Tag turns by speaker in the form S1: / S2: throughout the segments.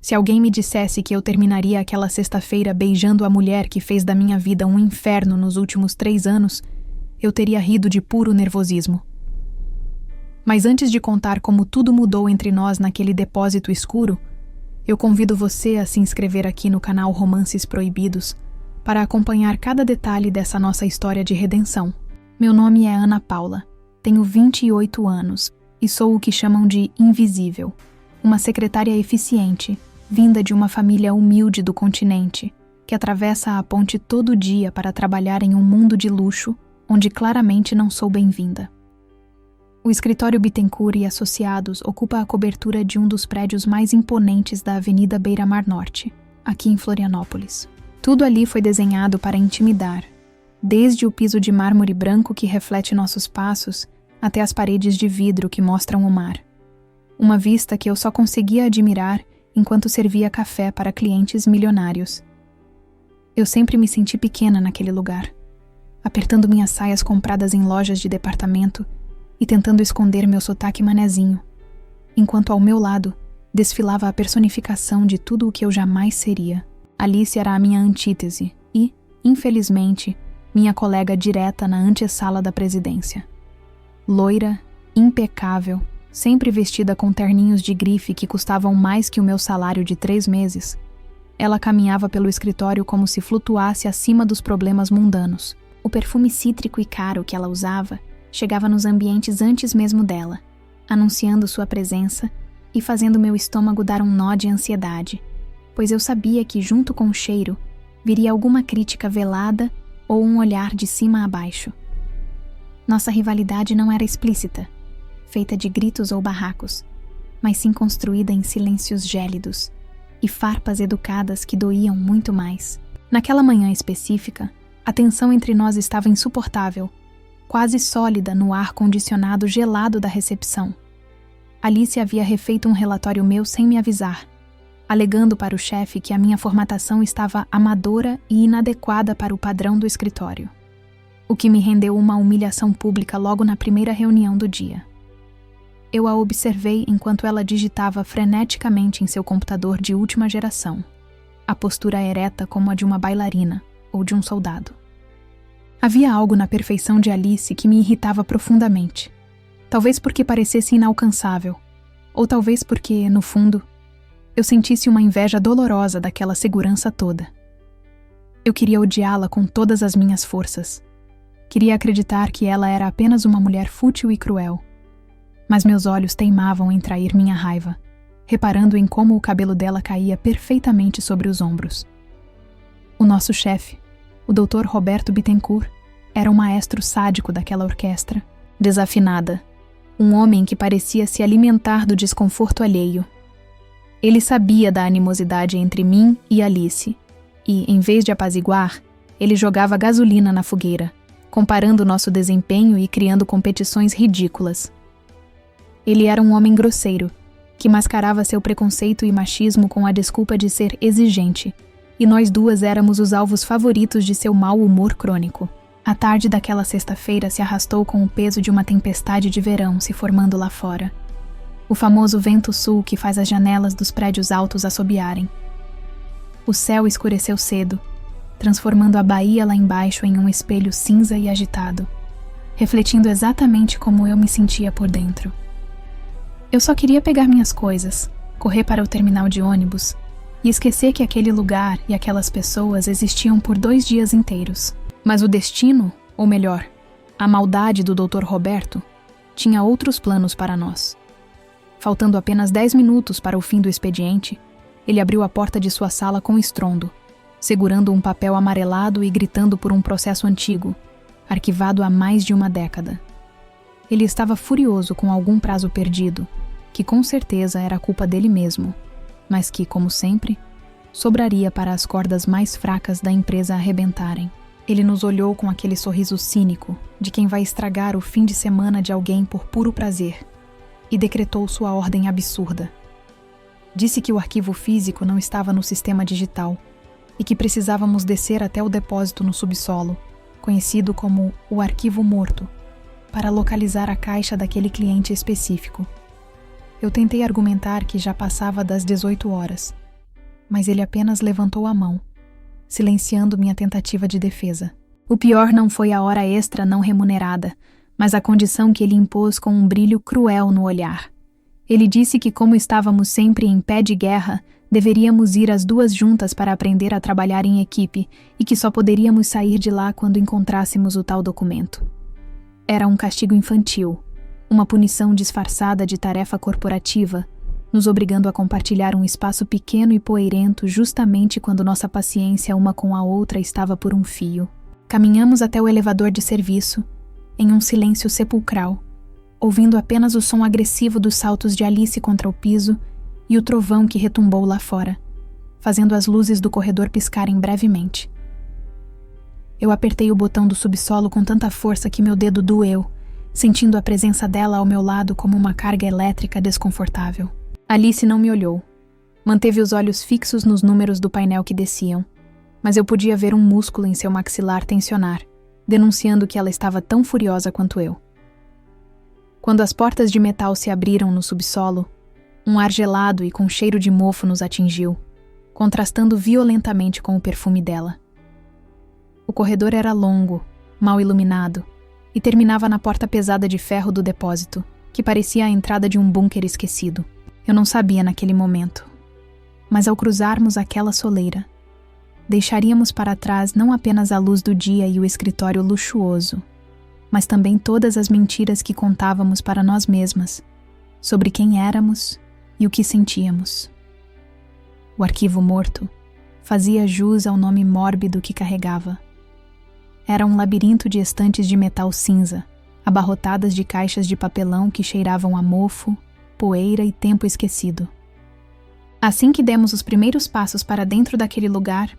S1: Se alguém me dissesse que eu terminaria aquela sexta-feira beijando a mulher que fez da minha vida um inferno nos últimos 3 anos, eu teria rido de puro nervosismo. Mas antes de contar como tudo mudou entre nós naquele depósito escuro, eu convido você a se inscrever aqui no canal Romances Proibidos para acompanhar cada detalhe dessa nossa história de redenção. Meu nome é Ana Paula, tenho 28 anos e sou o que chamam de invisível, uma secretária eficiente, vinda de uma família humilde do continente, que atravessa a ponte todo dia para trabalhar em um mundo de luxo onde claramente não sou bem-vinda. O escritório Bittencourt e Associados ocupa a cobertura de um dos prédios mais imponentes da Avenida Beira-Mar Norte, aqui em Florianópolis. Tudo ali foi desenhado para intimidar, desde o piso de mármore branco que reflete nossos passos até as paredes de vidro que mostram o mar. Uma vista que eu só conseguia admirar enquanto servia café para clientes milionários. Eu sempre me senti pequena naquele lugar, apertando minhas saias compradas em lojas de departamento e tentando esconder meu sotaque manezinho, enquanto ao meu lado desfilava a personificação de tudo o que eu jamais seria. Alice era a minha antítese e, infelizmente, minha colega direta na antessala da presidência. Loira, impecável, sempre vestida com terninhos de grife que custavam mais que o meu salário de 3 meses, ela caminhava pelo escritório como se flutuasse acima dos problemas mundanos. O perfume cítrico e caro que ela usava chegava nos ambientes antes mesmo dela, anunciando sua presença e fazendo meu estômago dar um nó de ansiedade, pois eu sabia que junto com o cheiro viria alguma crítica velada ou um olhar de cima a baixo. Nossa rivalidade não era explícita, feita de gritos ou barracos, mas sim construída em silêncios gélidos e farpas educadas que doíam muito mais. Naquela manhã específica, a tensão entre nós estava insuportável, quase sólida no ar condicionado gelado da recepção. Alice havia refeito um relatório meu sem me avisar, alegando para o chefe que a minha formatação estava amadora e inadequada para o padrão do escritório, o que me rendeu uma humilhação pública logo na primeira reunião do dia. Eu a observei enquanto ela digitava freneticamente em seu computador de última geração, a postura ereta como a de uma bailarina ou de um soldado. Havia algo na perfeição de Alice que me irritava profundamente. Talvez porque parecesse inalcançável, ou talvez porque, no fundo, eu sentisse uma inveja dolorosa daquela segurança toda. Eu queria odiá-la com todas as minhas forças. Queria acreditar que ela era apenas uma mulher fútil e cruel. Mas meus olhos teimavam em trair minha raiva, reparando em como o cabelo dela caía perfeitamente sobre os ombros. O nosso chefe, o Dr. Roberto Bittencourt, era um maestro sádico daquela orquestra, desafinada, um homem que parecia se alimentar do desconforto alheio. Ele sabia da animosidade entre mim e Alice, e, em vez de apaziguar, ele jogava gasolina na fogueira, comparando nosso desempenho e criando competições ridículas. Ele era um homem grosseiro, que mascarava seu preconceito e machismo com a desculpa de ser exigente, e nós duas éramos os alvos favoritos de seu mau humor crônico. A tarde daquela sexta-feira se arrastou com o peso de uma tempestade de verão se formando lá fora. O famoso vento sul que faz as janelas dos prédios altos assobiarem. O céu escureceu cedo, transformando a baía lá embaixo em um espelho cinza e agitado, refletindo exatamente como eu me sentia por dentro. Eu só queria pegar minhas coisas, correr para o terminal de ônibus e esquecer que aquele lugar e aquelas pessoas existiam por 2 dias inteiros. Mas o destino, ou melhor, a maldade do Dr. Roberto, tinha outros planos para nós. Faltando apenas 10 minutos para o fim do expediente, ele abriu a porta de sua sala com estrondo, segurando um papel amarelado e gritando por um processo antigo, arquivado há mais de uma década. Ele estava furioso com algum prazo perdido, que com certeza era culpa dele mesmo, mas que, como sempre, sobraria para as cordas mais fracas da empresa arrebentarem. Ele nos olhou com aquele sorriso cínico de quem vai estragar o fim de semana de alguém por puro prazer e decretou sua ordem absurda. Disse que o arquivo físico não estava no sistema digital e que precisávamos descer até o depósito no subsolo, conhecido como o arquivo morto, para localizar a caixa daquele cliente específico. Eu tentei argumentar que já passava das 18 horas mas ele apenas levantou a mão, silenciando minha tentativa de defesa. O pior não foi a hora extra não remunerada, mas a condição que ele impôs com um brilho cruel no olhar. Ele disse que, como estávamos sempre em pé de guerra, deveríamos ir as duas juntas para aprender a trabalhar em equipe e que só poderíamos sair de lá quando encontrássemos o tal documento. Era um castigo infantil, uma punição disfarçada de tarefa corporativa, nos obrigando a compartilhar um espaço pequeno e poeirento justamente quando nossa paciência uma com a outra estava por um fio. Caminhamos até o elevador de serviço, em um silêncio sepulcral, ouvindo apenas o som agressivo dos saltos de Alice contra o piso e o trovão que retumbou lá fora, fazendo as luzes do corredor piscarem brevemente. Eu apertei o botão do subsolo com tanta força que meu dedo doeu, sentindo a presença dela ao meu lado como uma carga elétrica desconfortável. Alice não me olhou. Manteve os olhos fixos nos números do painel que desciam, mas eu podia ver um músculo em seu maxilar tensionar, denunciando que ela estava tão furiosa quanto eu. Quando as portas de metal se abriram no subsolo, um ar gelado e com cheiro de mofo nos atingiu, contrastando violentamente com o perfume dela. O corredor era longo, mal iluminado, e terminava na porta pesada de ferro do depósito, que parecia a entrada de um bunker esquecido. Eu não sabia naquele momento, mas ao cruzarmos aquela soleira, deixaríamos para trás não apenas a luz do dia e o escritório luxuoso, mas também todas as mentiras que contávamos para nós mesmas, sobre quem éramos e o que sentíamos. O arquivo morto fazia jus ao nome mórbido que carregava. Era um labirinto de estantes de metal cinza, abarrotadas de caixas de papelão que cheiravam a mofo, poeira e tempo esquecido. Assim que demos os primeiros passos para dentro daquele lugar,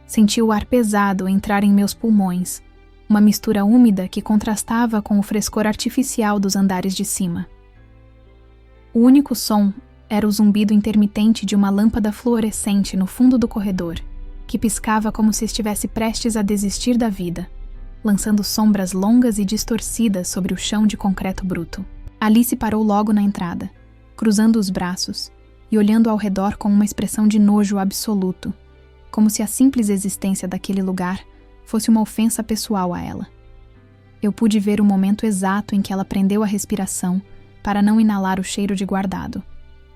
S1: senti o ar pesado entrar em meus pulmões, uma mistura úmida que contrastava com o frescor artificial dos andares de cima. O único som era o zumbido intermitente de uma lâmpada fluorescente no fundo do corredor, que piscava como se estivesse prestes a desistir da vida, lançando sombras longas e distorcidas sobre o chão de concreto bruto. Alice parou logo na entrada, cruzando os braços e olhando ao redor com uma expressão de nojo absoluto, como se a simples existência daquele lugar fosse uma ofensa pessoal a ela. Eu pude ver o momento exato em que ela prendeu a respiração para não inalar o cheiro de guardado,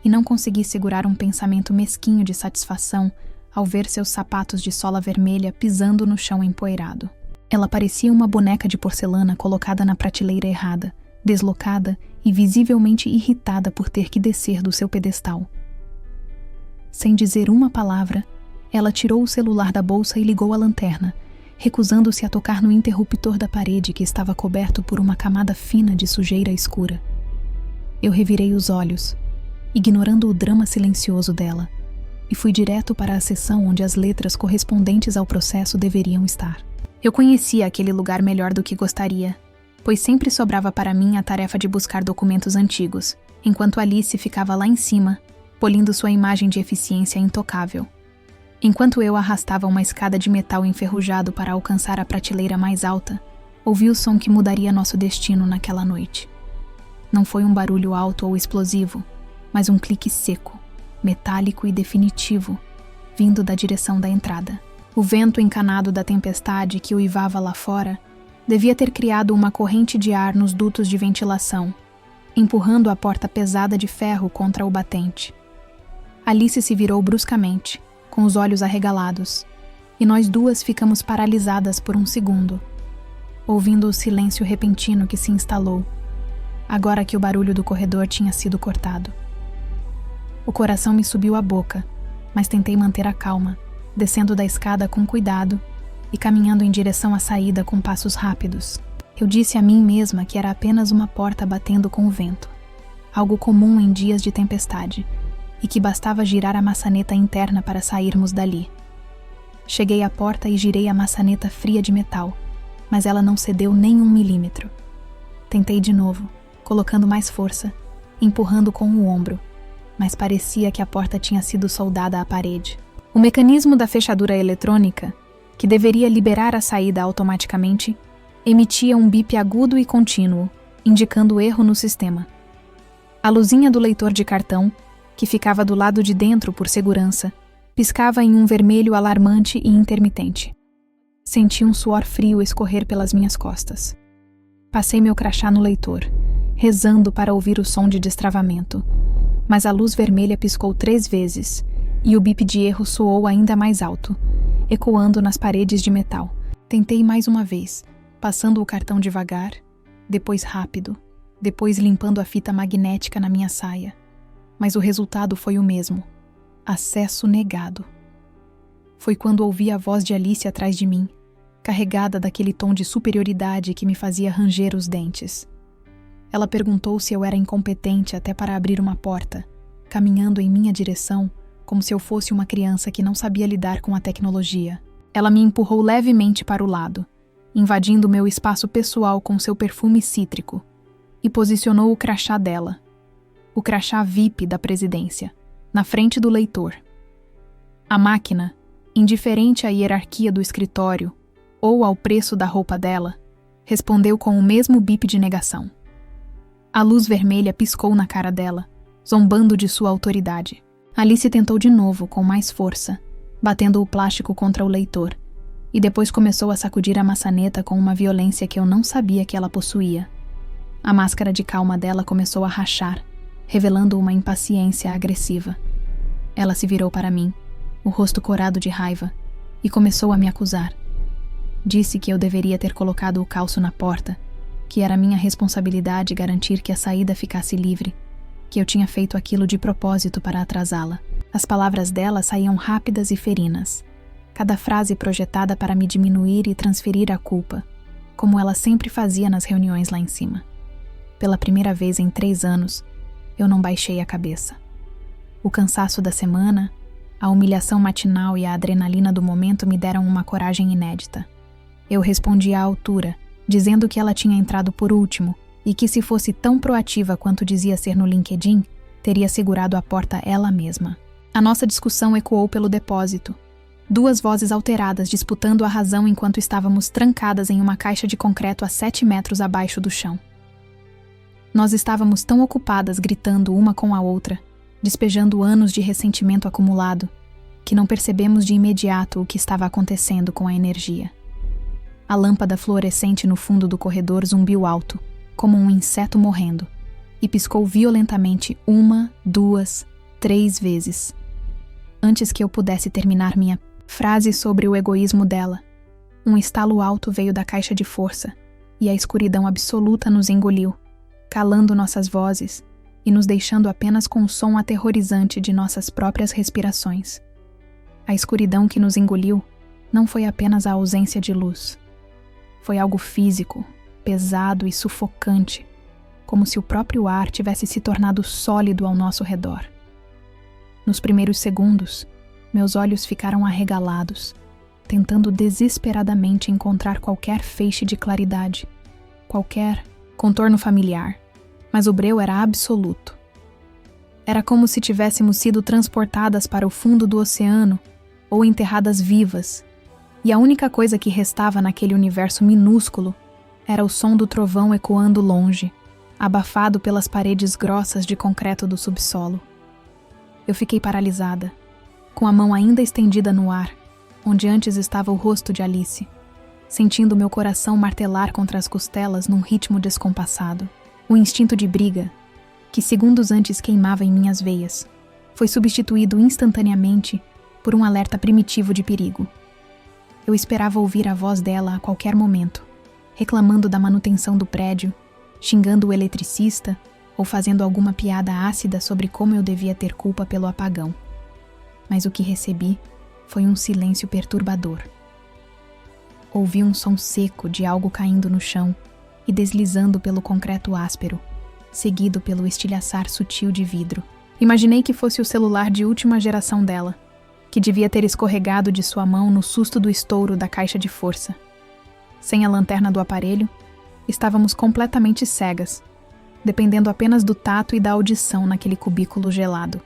S1: e não consegui segurar um pensamento mesquinho de satisfação ao ver seus sapatos de sola vermelha pisando no chão empoeirado. Ela parecia uma boneca de porcelana colocada na prateleira errada, deslocada e visivelmente irritada por ter que descer do seu pedestal. Sem dizer uma palavra, ela tirou o celular da bolsa e ligou a lanterna, recusando-se a tocar no interruptor da parede que estava coberto por uma camada fina de sujeira escura. Eu revirei os olhos, ignorando o drama silencioso dela, e fui direto para a seção onde as letras correspondentes ao processo deveriam estar. Eu conhecia aquele lugar melhor do que gostaria, pois sempre sobrava para mim a tarefa de buscar documentos antigos, enquanto Alice ficava lá em cima, polindo sua imagem de eficiência intocável. Enquanto eu arrastava uma escada de metal enferrujado para alcançar a prateleira mais alta, ouvi o som que mudaria nosso destino naquela noite. Não foi um barulho alto ou explosivo, mas um clique seco, metálico e definitivo, vindo da direção da entrada. O vento encanado da tempestade que uivava lá fora devia ter criado uma corrente de ar nos dutos de ventilação, empurrando a porta pesada de ferro contra o batente. Alice se virou bruscamente, com os olhos arregalados, e nós duas ficamos paralisadas por um segundo, ouvindo o silêncio repentino que se instalou, agora que o barulho do corredor tinha sido cortado. O coração me subiu à boca, mas tentei manter a calma, descendo da escada com cuidado e caminhando em direção à saída com passos rápidos. Eu disse a mim mesma que era apenas uma porta batendo com o vento, algo comum em dias de tempestade, e que bastava girar a maçaneta interna para sairmos dali. Cheguei à porta e girei a maçaneta fria de metal, mas ela não cedeu nem 1 milímetro. Tentei de novo, colocando mais força, empurrando com o ombro, mas parecia que a porta tinha sido soldada à parede. O mecanismo da fechadura eletrônica, que deveria liberar a saída automaticamente, emitia um bip agudo e contínuo, indicando erro no sistema. A luzinha do leitor de cartão, que ficava do lado de dentro por segurança, Piscava em um vermelho alarmante e intermitente. Senti um suor frio escorrer pelas minhas costas. Passei meu crachá no leitor, rezando para ouvir o som de destravamento, mas a luz vermelha piscou 3 vezes e o bip de erro soou ainda mais alto, ecoando nas paredes de metal. Tentei mais uma vez, passando o cartão devagar, depois rápido, depois limpando a fita magnética na minha saia. Mas o resultado foi o mesmo. Acesso negado. Foi quando ouvi a voz de Alice atrás de mim, carregada daquele tom de superioridade que me fazia ranger os dentes. Ela perguntou se eu era incompetente até para abrir uma porta, caminhando em minha direção como se eu fosse uma criança que não sabia lidar com a tecnologia. Ela me empurrou levemente para o lado, invadindo meu espaço pessoal com seu perfume cítrico, e posicionou o crachá dela, o crachá VIP da presidência, na frente do leitor. A máquina, indiferente à hierarquia do escritório ou ao preço da roupa dela, respondeu com o mesmo bip de negação. A luz vermelha piscou na cara dela, zombando de sua autoridade. Alice tentou de novo, com mais força, batendo o plástico contra o leitor, e depois começou a sacudir a maçaneta com uma violência que eu não sabia que ela possuía. A máscara de calma dela começou a rachar, revelando uma impaciência agressiva. Ela se virou para mim, o rosto corado de raiva, e começou a me acusar. Disse que eu deveria ter colocado o calço na porta, que era minha responsabilidade garantir que a saída ficasse livre, que eu tinha feito aquilo de propósito para atrasá-la. As palavras dela saíam rápidas e ferinas, cada frase projetada para me diminuir e transferir a culpa, como ela sempre fazia nas reuniões lá em cima. Pela primeira vez em 3 anos, eu não baixei a cabeça. O cansaço da semana, a humilhação matinal e a adrenalina do momento me deram uma coragem inédita. Eu respondi à altura, dizendo que ela tinha entrado por último e que, se fosse tão proativa quanto dizia ser no LinkedIn, teria segurado a porta ela mesma. A nossa discussão ecoou pelo depósito. 2 vozes alteradas disputando a razão enquanto estávamos trancadas em uma caixa de concreto a 7 metros abaixo do chão. Nós estávamos tão ocupadas gritando uma com a outra, despejando anos de ressentimento acumulado, que não percebemos de imediato o que estava acontecendo com a energia. A lâmpada fluorescente no fundo do corredor zumbiu alto, como um inseto morrendo, e piscou violentamente 1, 2, 3 vezes. Antes que eu pudesse terminar minha frase sobre o egoísmo dela, um estalo alto veio da caixa de força, e a escuridão absoluta nos engoliu, calando nossas vozes e nos deixando apenas com o som aterrorizante de nossas próprias respirações. A escuridão que nos engoliu não foi apenas a ausência de luz. Foi algo físico, pesado e sufocante, como se o próprio ar tivesse se tornado sólido ao nosso redor. Nos primeiros segundos, meus olhos ficaram arregalados, tentando desesperadamente encontrar qualquer feixe de claridade, qualquer contorno familiar, mas o breu era absoluto. Era como se tivéssemos sido transportadas para o fundo do oceano ou enterradas vivas, e a única coisa que restava naquele universo minúsculo era o som do trovão ecoando longe, abafado pelas paredes grossas de concreto do subsolo. Eu fiquei paralisada, com a mão ainda estendida no ar, onde antes estava o rosto de Alice, sentindo meu coração martelar contra as costelas num ritmo descompassado. O instinto de briga, que segundos antes queimava em minhas veias, foi substituído instantaneamente por um alerta primitivo de perigo. Eu esperava ouvir a voz dela a qualquer momento, reclamando da manutenção do prédio, xingando o eletricista ou fazendo alguma piada ácida sobre como eu devia ter culpa pelo apagão. Mas o que recebi foi um silêncio perturbador. Ouvi um som seco de algo caindo no chão e deslizando pelo concreto áspero, seguido pelo estilhaçar sutil de vidro. Imaginei que fosse o celular de última geração dela, que devia ter escorregado de sua mão no susto do estouro da caixa de força. Sem a lanterna do aparelho, estávamos completamente cegas, dependendo apenas do tato e da audição naquele cubículo gelado.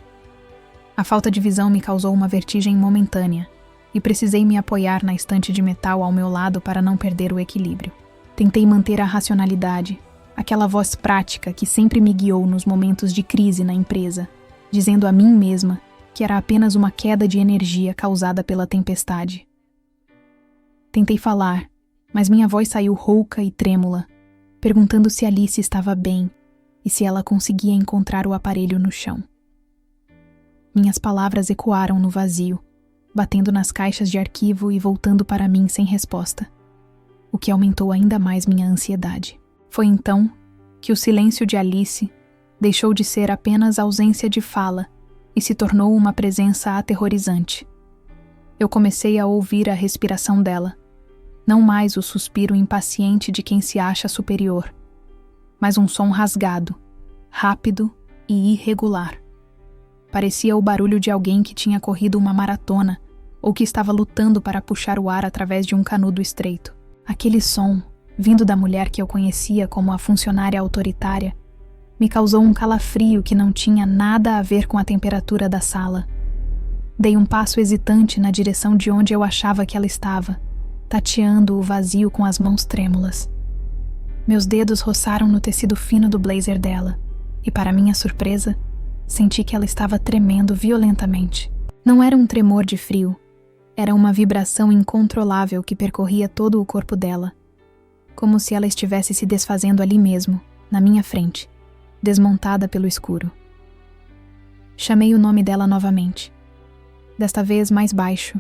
S1: A falta de visão me causou uma vertigem momentânea, e precisei me apoiar na estante de metal ao meu lado para não perder o equilíbrio. Tentei manter a racionalidade, aquela voz prática que sempre me guiou nos momentos de crise na empresa, dizendo a mim mesma que era apenas uma queda de energia causada pela tempestade. Tentei falar, mas minha voz saiu rouca e trêmula, perguntando se Alice estava bem e se ela conseguia encontrar o aparelho no chão. Minhas palavras ecoaram no vazio, batendo nas caixas de arquivo e voltando para mim sem resposta, o que aumentou ainda mais minha ansiedade. Foi então que o silêncio de Alice deixou de ser apenas ausência de fala e se tornou uma presença aterrorizante. Eu comecei a ouvir a respiração dela, não mais o suspiro impaciente de quem se acha superior, mas um som rasgado, rápido e irregular. Parecia o barulho de alguém que tinha corrido uma maratona ou que estava lutando para puxar o ar através de um canudo estreito. Aquele som, vindo da mulher que eu conhecia como a funcionária autoritária, me causou um calafrio que não tinha nada a ver com a temperatura da sala. Dei um passo hesitante na direção de onde eu achava que ela estava, tateando o vazio com as mãos trêmulas. Meus dedos roçaram no tecido fino do blazer dela, e para minha surpresa, senti que ela estava tremendo violentamente. Não era um tremor de frio, era uma vibração incontrolável que percorria todo o corpo dela, como se ela estivesse se desfazendo ali mesmo, na minha frente, desmontada pelo escuro. Chamei o nome dela novamente, desta vez mais baixo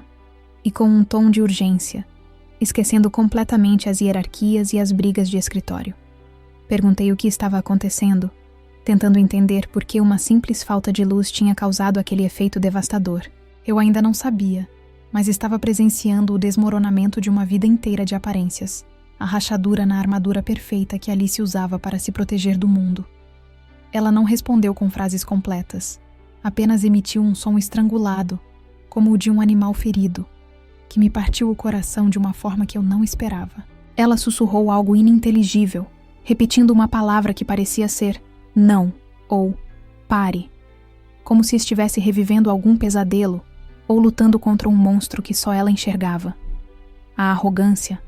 S1: e com um tom de urgência, esquecendo completamente as hierarquias e as brigas de escritório. Perguntei o que estava acontecendo, tentando entender por que uma simples falta de luz tinha causado aquele efeito devastador. Eu ainda não sabia, mas estava presenciando o desmoronamento de uma vida inteira de aparências, a rachadura na armadura perfeita que Alice usava para se proteger do mundo. Ela não respondeu com frases completas, apenas emitiu um som estrangulado, como o de um animal ferido, que me partiu o coração de uma forma que eu não esperava. Ela sussurrou algo ininteligível, repetindo uma palavra que parecia ser não ou pare, como se estivesse revivendo algum pesadelo ou lutando contra um monstro que só ela enxergava. A arrogância,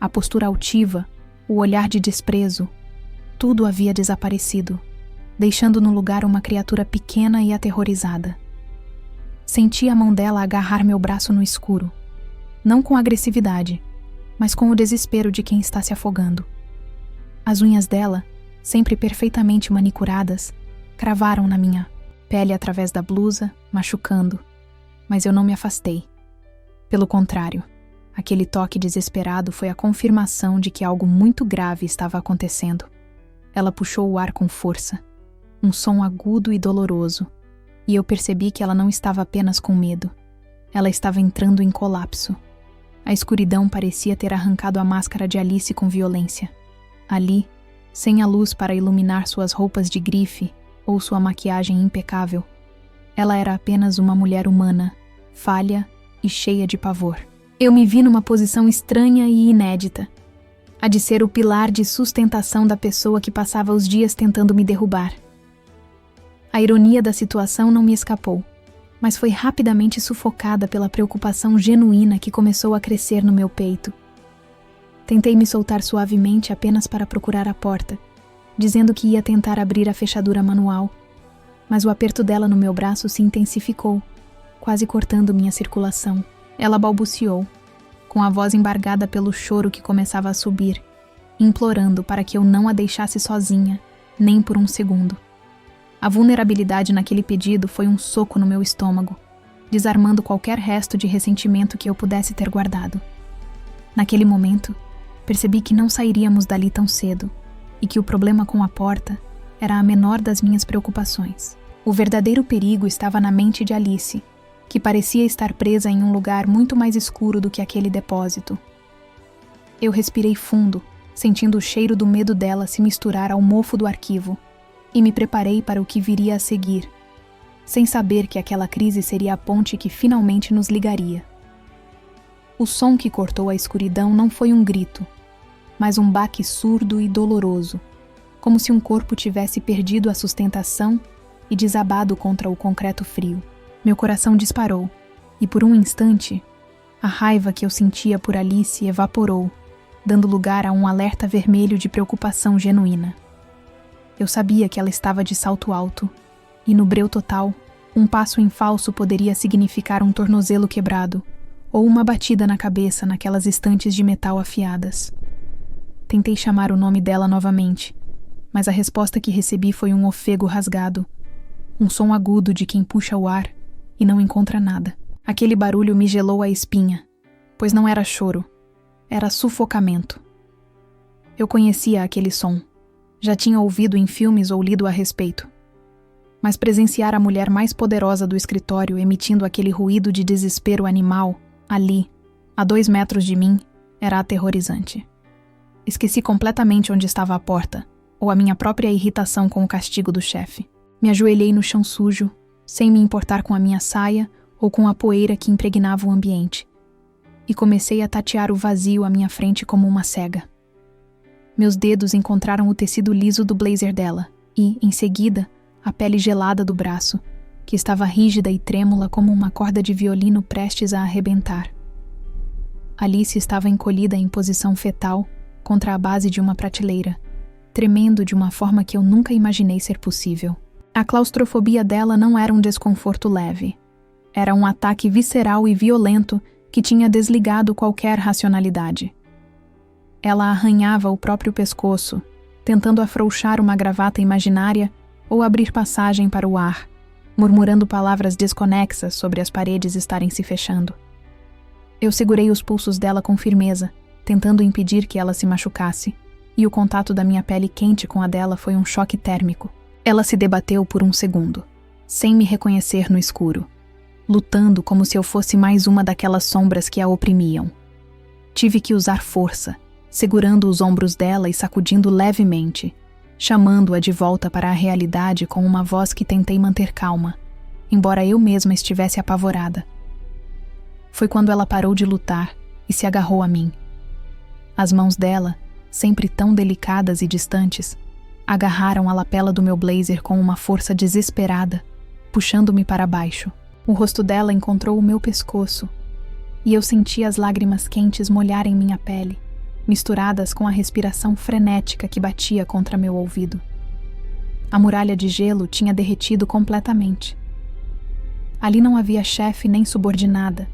S1: a postura altiva, o olhar de desprezo, tudo havia desaparecido, deixando no lugar uma criatura pequena e aterrorizada. Senti a mão dela agarrar meu braço no escuro, não com agressividade, mas com o desespero de quem está se afogando. As unhas dela, sempre perfeitamente manicuradas, cravaram na minha pele através da blusa, machucando, mas eu não me afastei. Pelo contrário, aquele toque desesperado foi a confirmação de que algo muito grave estava acontecendo. Ela puxou o ar com força, um som agudo e doloroso, e eu percebi que ela não estava apenas com medo. Ela estava entrando em colapso. A escuridão parecia ter arrancado a máscara de Alice com violência. Ali, sem a luz para iluminar suas roupas de grife ou sua maquiagem impecável, ela era apenas uma mulher humana, falha e cheia de pavor. Eu me vi numa posição estranha e inédita, a de ser o pilar de sustentação da pessoa que passava os dias tentando me derrubar. A ironia da situação não me escapou, mas foi rapidamente sufocada pela preocupação genuína que começou a crescer no meu peito. Tentei me soltar suavemente apenas para procurar a porta, dizendo que ia tentar abrir a fechadura manual, mas o aperto dela no meu braço se intensificou, quase cortando minha circulação. Ela balbuciou, com a voz embargada pelo choro que começava a subir, implorando para que eu não a deixasse sozinha, nem por um segundo. A vulnerabilidade naquele pedido foi um soco no meu estômago, desarmando qualquer resto de ressentimento que eu pudesse ter guardado. Naquele momento, percebi que não sairíamos dali tão cedo e que o problema com a porta era a menor das minhas preocupações. O verdadeiro perigo estava na mente de Alice, que parecia estar presa em um lugar muito mais escuro do que aquele depósito. Eu respirei fundo, sentindo o cheiro do medo dela se misturar ao mofo do arquivo, e me preparei para o que viria a seguir, sem saber que aquela crise seria a ponte que finalmente nos ligaria. O som que cortou a escuridão não foi um grito, mas um baque surdo e doloroso, como se um corpo tivesse perdido a sustentação e desabado contra o concreto frio. Meu coração disparou, e por um instante, a raiva que eu sentia por Alice evaporou, dando lugar a um alerta vermelho de preocupação genuína. Eu sabia que ela estava de salto alto, e no breu total, Um passo em falso poderia significar um tornozelo quebrado ou uma batida na cabeça naquelas estantes de metal afiadas. Tentei chamar o nome dela novamente, mas a resposta que recebi foi um ofego rasgado, um som agudo de quem puxa o ar e não encontra nada. Aquele barulho me gelou a espinha, pois não era choro, era sufocamento. Eu conhecia aquele som, já tinha ouvido em filmes ou lido a respeito. Mas presenciar a mulher mais poderosa do escritório emitindo aquele ruído de desespero animal, ali, a 2 metros de mim, era aterrorizante. Esqueci completamente onde estava a porta, ou a minha própria irritação com o castigo do chefe. Me ajoelhei no chão sujo, sem me importar com a minha saia ou com a poeira que impregnava o ambiente, e comecei a tatear o vazio à minha frente como uma cega. Meus dedos encontraram o tecido liso do blazer dela e, em seguida, a pele gelada do braço, que estava rígida e trêmula como uma corda de violino prestes a arrebentar. Alice estava encolhida em posição fetal contra a base de uma prateleira, tremendo de uma forma que eu nunca imaginei ser possível. A claustrofobia dela não era um desconforto leve. Era um ataque visceral e violento que tinha desligado qualquer racionalidade. Ela arranhava o próprio pescoço, tentando afrouxar uma gravata imaginária ou abrir passagem para o ar, murmurando palavras desconexas sobre as paredes estarem se fechando. Eu segurei os pulsos dela com firmeza, tentando impedir que ela se machucasse, e o contato da minha pele quente com a dela foi um choque térmico. Ela se debateu por um segundo, sem me reconhecer no escuro, lutando como se eu fosse mais uma daquelas sombras que a oprimiam. Tive que usar força, segurando os ombros dela e sacudindo levemente, chamando-a de volta para a realidade com uma voz que tentei manter calma, embora eu mesma estivesse apavorada. Foi quando ela parou de lutar e se agarrou a mim. As mãos dela, sempre tão delicadas e distantes, agarraram a lapela do meu blazer com uma força desesperada, puxando-me para baixo. O rosto dela encontrou o meu pescoço, e eu senti as lágrimas quentes molharem minha pele, misturadas com a respiração frenética que batia contra meu ouvido. A muralha de gelo tinha derretido completamente. Ali não havia chefe nem subordinada,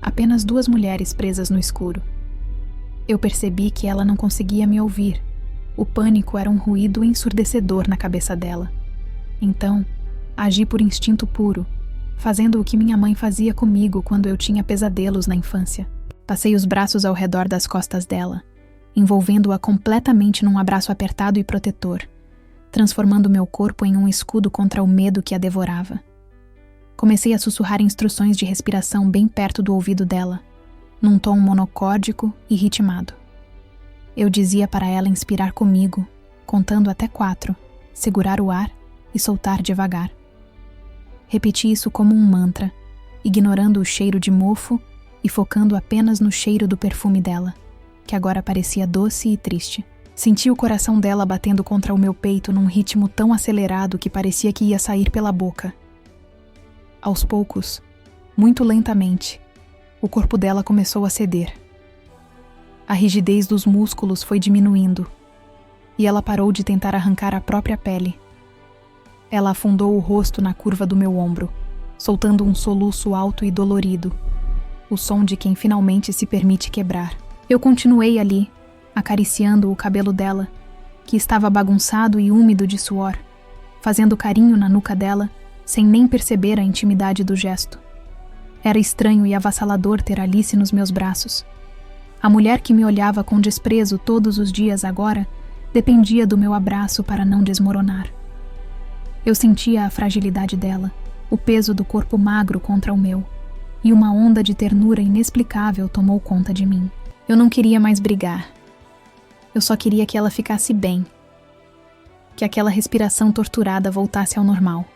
S1: apenas 2 mulheres presas no escuro. Eu percebi que ela não conseguia me ouvir. O pânico era um ruído ensurdecedor na cabeça dela. Então, agi por instinto puro, fazendo o que minha mãe fazia comigo quando eu tinha pesadelos na infância. Passei os braços ao redor das costas dela, envolvendo-a completamente num abraço apertado e protetor, transformando meu corpo em um escudo contra o medo que a devorava. Comecei a sussurrar instruções de respiração bem perto do ouvido dela, num tom monocórdico e ritmado. Eu dizia para ela inspirar comigo, contando até 4, segurar o ar e soltar devagar. Repeti isso como um mantra, ignorando o cheiro de mofo e focando apenas no cheiro do perfume dela, que agora parecia doce e triste. Senti o coração dela batendo contra o meu peito num ritmo tão acelerado que parecia que ia sair pela boca. Aos poucos, muito lentamente, o corpo dela começou a ceder. A rigidez dos músculos foi diminuindo, e ela parou de tentar arrancar a própria pele. Ela afundou o rosto na curva do meu ombro, soltando um soluço alto e dolorido, o som de quem finalmente se permite quebrar. Eu continuei ali, acariciando o cabelo dela, que estava bagunçado e úmido de suor, fazendo carinho na nuca dela, sem nem perceber a intimidade do gesto. Era estranho e avassalador ter Alice nos meus braços. A mulher que me olhava com desprezo todos os dias agora dependia do meu abraço para não desmoronar. Eu sentia a fragilidade dela, o peso do corpo magro contra o meu, e uma onda de ternura inexplicável tomou conta de mim. Eu não queria mais brigar. Eu só queria que ela ficasse bem, que aquela respiração torturada voltasse ao normal.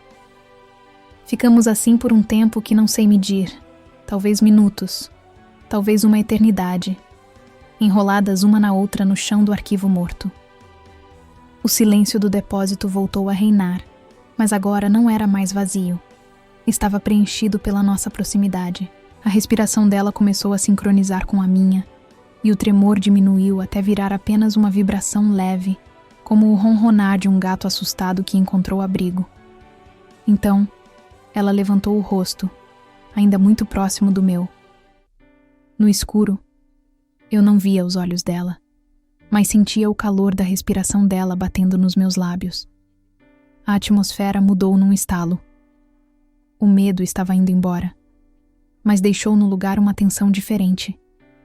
S1: Ficamos assim por um tempo que não sei medir, talvez minutos, talvez uma eternidade, enroladas uma na outra no chão do arquivo morto. O silêncio do depósito voltou a reinar, mas agora não era mais vazio. Estava preenchido pela nossa proximidade. A respiração dela começou a sincronizar com a minha, e o tremor diminuiu até virar apenas uma vibração leve, como o ronronar de um gato assustado que encontrou abrigo. Então, Ela levantou o rosto, ainda muito próximo do meu. No escuro, eu não via os olhos dela, mas sentia o calor da respiração dela batendo nos meus lábios. A atmosfera mudou num estalo. O medo estava indo embora, mas deixou no lugar uma tensão diferente,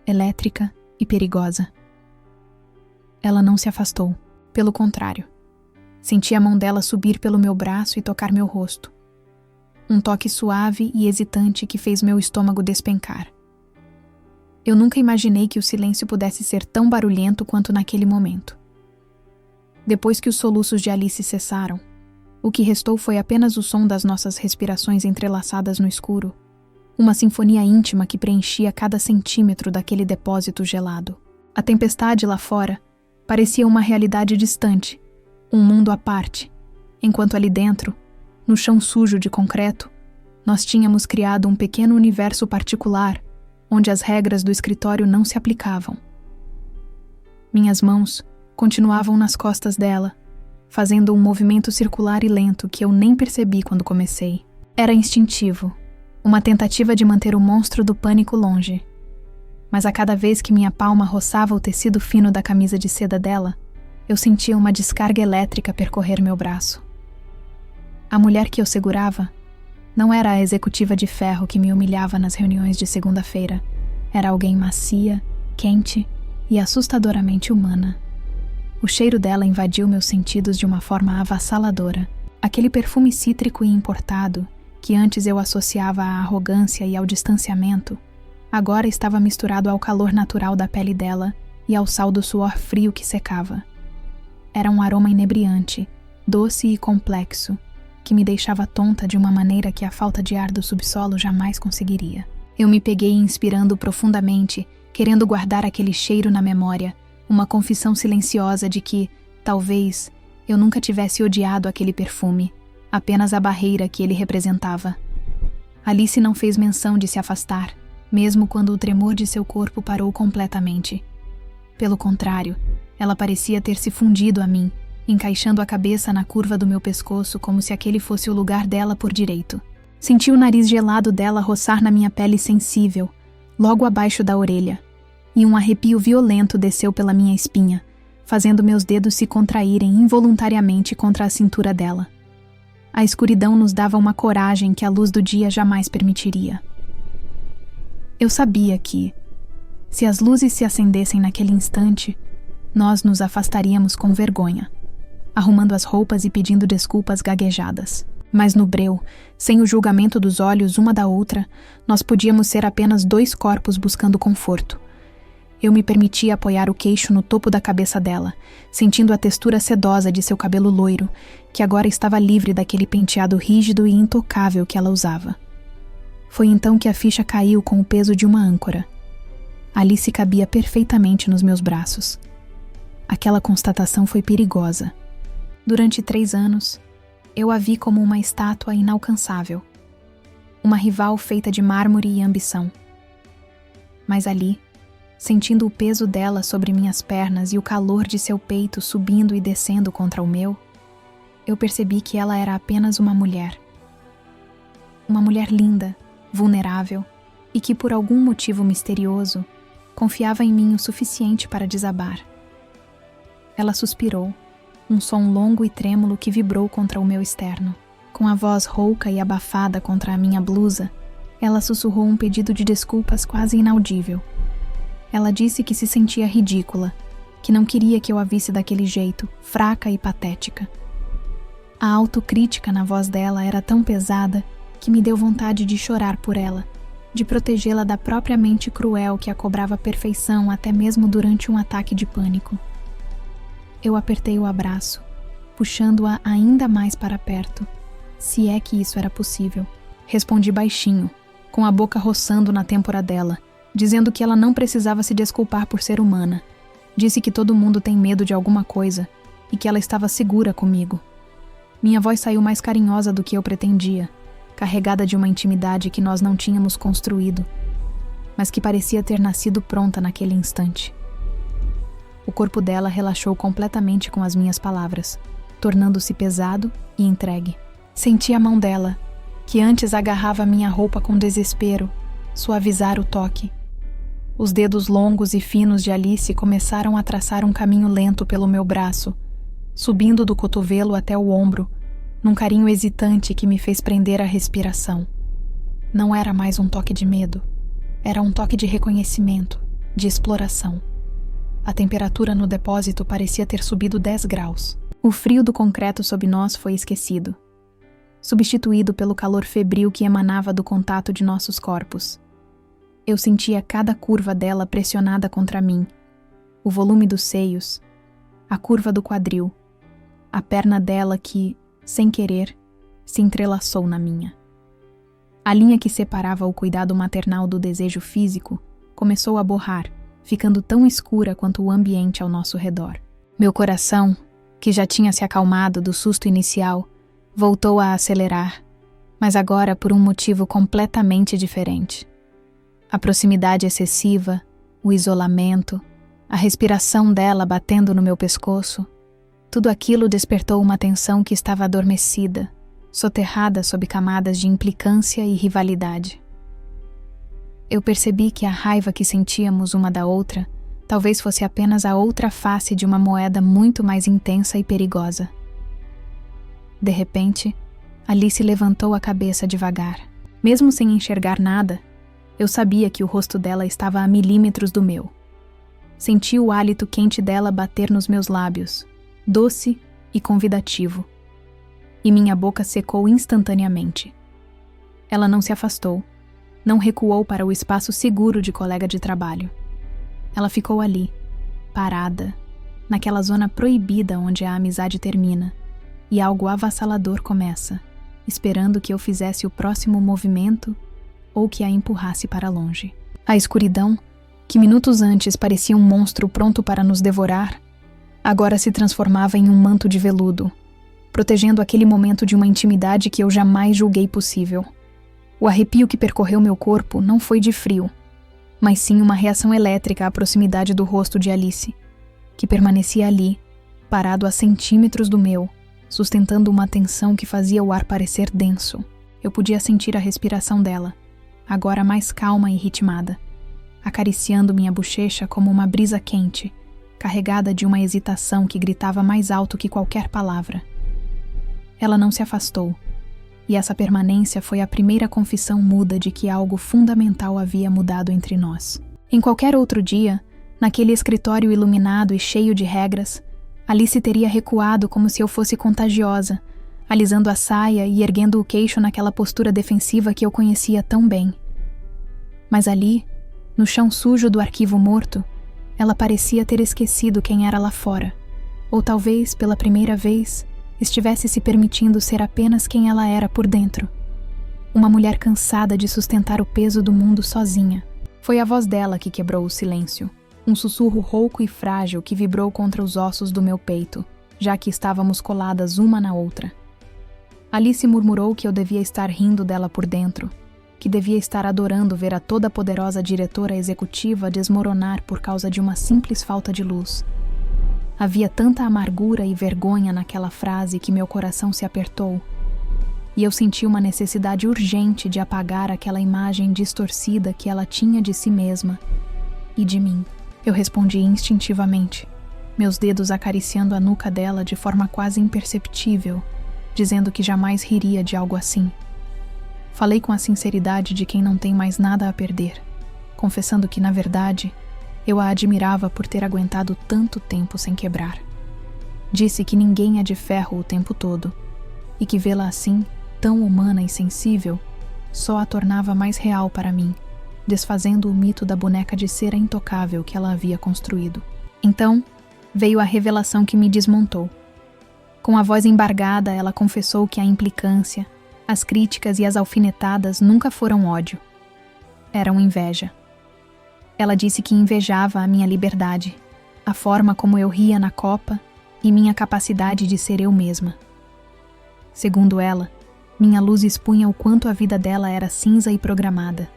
S1: elétrica e perigosa. Ela não se afastou, pelo contrário. Senti a mão dela subir pelo meu braço e tocar meu rosto. Um toque suave e hesitante que fez meu estômago despencar. Eu nunca imaginei que o silêncio pudesse ser tão barulhento quanto naquele momento. Depois que os soluços de Alice cessaram, o que restou foi apenas o som das nossas respirações entrelaçadas no escuro, uma sinfonia íntima que preenchia cada centímetro daquele depósito gelado. A tempestade lá fora parecia uma realidade distante, um mundo à parte, enquanto ali dentro, no chão sujo de concreto, nós tínhamos criado um pequeno universo particular onde as regras do escritório não se aplicavam. Minhas mãos continuavam nas costas dela, fazendo um movimento circular e lento que eu nem percebi quando comecei. Era instintivo, uma tentativa de manter o monstro do pânico longe. Mas a cada vez que minha palma roçava o tecido fino da camisa de seda dela, eu sentia uma descarga elétrica percorrer meu braço. A mulher que eu segurava não era a executiva de ferro que me humilhava nas reuniões de segunda-feira. Era alguém macia, quente e assustadoramente humana. O cheiro dela invadiu meus sentidos de uma forma avassaladora. Aquele perfume cítrico e importado, que antes eu associava à arrogância e ao distanciamento, agora estava misturado ao calor natural da pele dela e ao sal do suor frio que secava. Era um aroma inebriante, doce e complexo, que me deixava tonta de uma maneira que a falta de ar do subsolo jamais conseguiria. Eu me peguei inspirando profundamente, querendo guardar aquele cheiro na memória, uma confissão silenciosa de que, talvez, eu nunca tivesse odiado aquele perfume, apenas a barreira que ele representava. Alice não fez menção de se afastar, mesmo quando o tremor de seu corpo parou completamente. Pelo contrário, ela parecia ter se fundido a mim, encaixando a cabeça na curva do meu pescoço como se aquele fosse o lugar dela por direito. Senti o nariz gelado dela roçar na minha pele sensível, logo abaixo da orelha, e um arrepio violento desceu pela minha espinha, fazendo meus dedos se contraírem involuntariamente contra a cintura dela. A escuridão nos dava uma coragem que a luz do dia jamais permitiria. Eu sabia que, se as luzes se acendessem naquele instante, nós nos afastaríamos com vergonha, arrumando as roupas e pedindo desculpas gaguejadas. Mas no breu, sem o julgamento dos olhos uma da outra, nós podíamos ser apenas dois corpos buscando conforto. Eu me permitia apoiar o queixo no topo da cabeça dela, sentindo a textura sedosa de seu cabelo loiro, que agora estava livre daquele penteado rígido e intocável que ela usava. Foi então que a ficha caiu com o peso de uma âncora. Alice cabia perfeitamente nos meus braços. Aquela constatação foi perigosa. Durante 3 anos, eu a vi como uma estátua inalcançável, uma rival feita de mármore e ambição. Mas ali, sentindo o peso dela sobre minhas pernas e o calor de seu peito subindo e descendo contra o meu, eu percebi que ela era apenas uma mulher. Uma mulher linda, vulnerável e que, por algum motivo misterioso, confiava em mim o suficiente para desabar. Ela suspirou, um som longo e trêmulo que vibrou contra o meu externo. Com a voz rouca e abafada contra a minha blusa, ela sussurrou um pedido de desculpas quase inaudível. Ela disse que se sentia ridícula, que não queria que eu a visse daquele jeito, fraca e patética. A autocrítica na voz dela era tão pesada que me deu vontade de chorar por ela, de protegê-la da própria mente cruel que a cobrava perfeição até mesmo durante um ataque de pânico. Eu apertei o abraço, puxando-a ainda mais para perto, se é que isso era possível. Respondi baixinho, com a boca roçando na têmpora dela, dizendo que ela não precisava se desculpar por ser humana. Disse que todo mundo tem medo de alguma coisa e que ela estava segura comigo. Minha voz saiu mais carinhosa do que eu pretendia, carregada de uma intimidade que nós não tínhamos construído, mas que parecia ter nascido pronta naquele instante. O corpo dela relaxou completamente com as minhas palavras, tornando-se pesado e entregue. Senti a mão dela, que antes agarrava minha roupa com desespero, suavizar o toque. Os dedos longos e finos de Alice começaram a traçar um caminho lento pelo meu braço, subindo do cotovelo até o ombro, num carinho hesitante que me fez prender a respiração. Não era mais um toque de medo, era um toque de reconhecimento, de exploração. A temperatura no depósito parecia ter subido 10 graus. O frio do concreto sob nós foi esquecido, substituído pelo calor febril que emanava do contato de nossos corpos. Eu sentia cada curva dela pressionada contra mim, o volume dos seios, a curva do quadril, a perna dela que, sem querer, se entrelaçou na minha. A linha que separava o cuidado maternal do desejo físico começou a borrar, ficando tão escura quanto o ambiente ao nosso redor. Meu coração, que já tinha se acalmado do susto inicial, voltou a acelerar, mas agora por um motivo completamente diferente. A proximidade excessiva, o isolamento, a respiração dela batendo no meu pescoço, tudo aquilo despertou uma tensão que estava adormecida, soterrada sob camadas de implicância e rivalidade. Eu percebi que a raiva que sentíamos uma da outra talvez fosse apenas a outra face de uma moeda muito mais intensa e perigosa. De repente, Alice levantou a cabeça devagar. Mesmo sem enxergar nada, eu sabia que o rosto dela estava a milímetros do meu. Senti o hálito quente dela bater nos meus lábios, doce e convidativo. E minha boca secou instantaneamente. Ela não se afastou, não recuou para o espaço seguro de colega de trabalho. Ela ficou ali, parada, naquela zona proibida onde a amizade termina e algo avassalador começa, esperando que eu fizesse o próximo movimento ou que a empurrasse para longe. A escuridão, que minutos antes parecia um monstro pronto para nos devorar, agora se transformava em um manto de veludo, protegendo aquele momento de uma intimidade que eu jamais julguei possível. O arrepio que percorreu meu corpo não foi de frio, mas sim uma reação elétrica à proximidade do rosto de Alice, que permanecia ali, parado a centímetros do meu, sustentando uma tensão que fazia o ar parecer denso. Eu podia sentir a respiração dela, agora mais calma e ritmada, acariciando minha bochecha como uma brisa quente, carregada de uma hesitação que gritava mais alto que qualquer palavra. Ela não se afastou, e essa permanência foi a primeira confissão muda de que algo fundamental havia mudado entre nós. Em qualquer outro dia, naquele escritório iluminado e cheio de regras, Alice teria recuado como se eu fosse contagiosa, alisando a saia e erguendo o queixo naquela postura defensiva que eu conhecia tão bem. Mas ali, no chão sujo do arquivo morto, ela parecia ter esquecido quem era lá fora, ou talvez, pela primeira vez, estivesse se permitindo ser apenas quem ela era por dentro. Uma mulher cansada de sustentar o peso do mundo sozinha. Foi a voz dela que quebrou o silêncio, um sussurro rouco e frágil que vibrou contra os ossos do meu peito, já que estávamos coladas uma na outra. Alice murmurou que eu devia estar rindo dela por dentro, que devia estar adorando ver a toda-poderosa diretora executiva desmoronar por causa de uma simples falta de luz. Havia tanta amargura e vergonha naquela frase que meu coração se apertou, e eu senti uma necessidade urgente de apagar aquela imagem distorcida que ela tinha de si mesma e de mim. Eu respondi instintivamente, meus dedos acariciando a nuca dela de forma quase imperceptível, dizendo que jamais riria de algo assim. Falei com a sinceridade de quem não tem mais nada a perder, confessando que, na verdade, eu a admirava por ter aguentado tanto tempo sem quebrar. Disse que ninguém é de ferro o tempo todo, e que vê-la assim, tão humana e sensível, só a tornava mais real para mim, desfazendo o mito da boneca de cera intocável que ela havia construído. Então, veio a revelação que me desmontou. Com a voz embargada, ela confessou que a implicância, as críticas e as alfinetadas nunca foram ódio. Eram inveja. Ela disse que invejava a minha liberdade, a forma como eu ria na copa e minha capacidade de ser eu mesma. Segundo ela, minha luz expunha o quanto a vida dela era cinza e programada.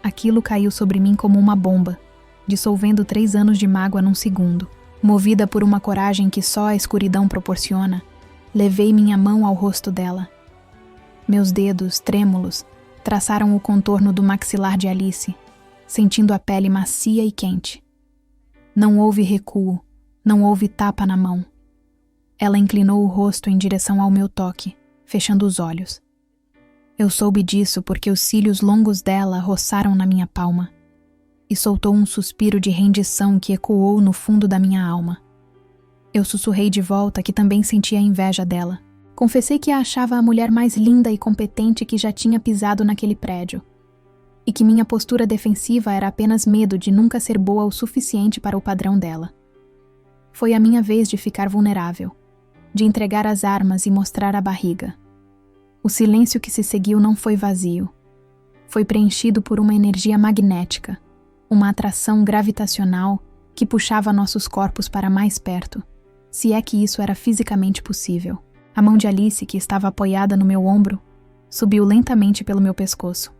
S1: Aquilo caiu sobre mim como uma bomba, dissolvendo 3 anos de mágoa num segundo. Movida por uma coragem que só a escuridão proporciona, levei minha mão ao rosto dela. Meus dedos, trêmulos, traçaram o contorno do maxilar de Alice, sentindo a pele macia e quente. Não houve recuo, não houve tapa na mão. Ela inclinou o rosto em direção ao meu toque, fechando os olhos. Eu soube disso porque os cílios longos dela roçaram na minha palma e soltou um suspiro de rendição que ecoou no fundo da minha alma. Eu sussurrei de volta que também sentia inveja dela. Confessei que a achava a mulher mais linda e competente que já tinha pisado naquele prédio, e que minha postura defensiva era apenas medo de nunca ser boa o suficiente para o padrão dela. Foi a minha vez de ficar vulnerável, de entregar as armas e mostrar a barriga. O silêncio que se seguiu não foi vazio. Foi preenchido por uma energia magnética, uma atração gravitacional que puxava nossos corpos para mais perto, se é que isso era fisicamente possível. A mão de Alice, que estava apoiada no meu ombro, subiu lentamente pelo meu pescoço.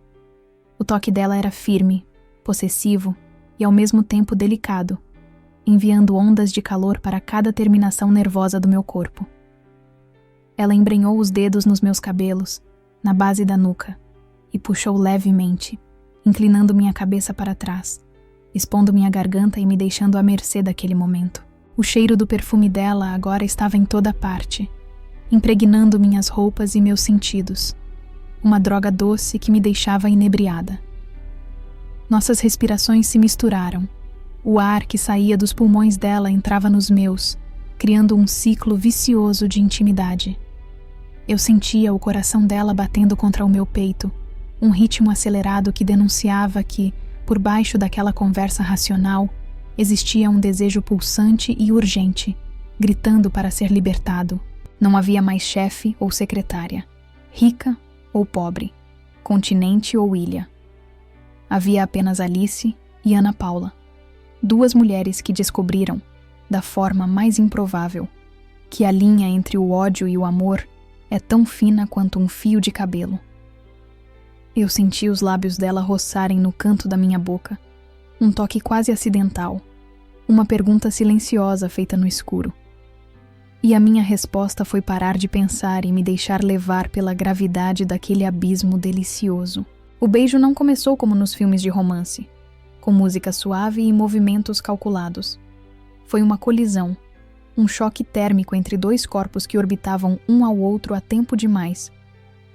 S1: O toque dela era firme, possessivo e ao mesmo tempo delicado, enviando ondas de calor para cada terminação nervosa do meu corpo. Ela embrenhou os dedos nos meus cabelos, na base da nuca, e puxou levemente, inclinando minha cabeça para trás, expondo minha garganta e me deixando à mercê daquele momento. O cheiro do perfume dela agora estava em toda parte, impregnando minhas roupas e meus sentidos, uma droga doce que me deixava inebriada. Nossas respirações se misturaram. O ar que saía dos pulmões dela entrava nos meus, criando um ciclo vicioso de intimidade. Eu sentia o coração dela batendo contra o meu peito, um ritmo acelerado que denunciava que, por baixo daquela conversa racional, existia um desejo pulsante e urgente, gritando para ser libertado. Não havia mais chefe ou secretária, rica ou pobre, continente ou ilha. Havia apenas Alice e Ana Paula, duas mulheres que descobriram, da forma mais improvável, que a linha entre o ódio e o amor é tão fina quanto um fio de cabelo. Eu senti os lábios dela roçarem no canto da minha boca, um toque quase acidental, uma pergunta silenciosa feita no escuro. E a minha resposta foi parar de pensar e me deixar levar pela gravidade daquele abismo delicioso. O beijo não começou como nos filmes de romance, com música suave e movimentos calculados. Foi uma colisão, um choque térmico entre dois corpos que orbitavam um ao outro a tempo demais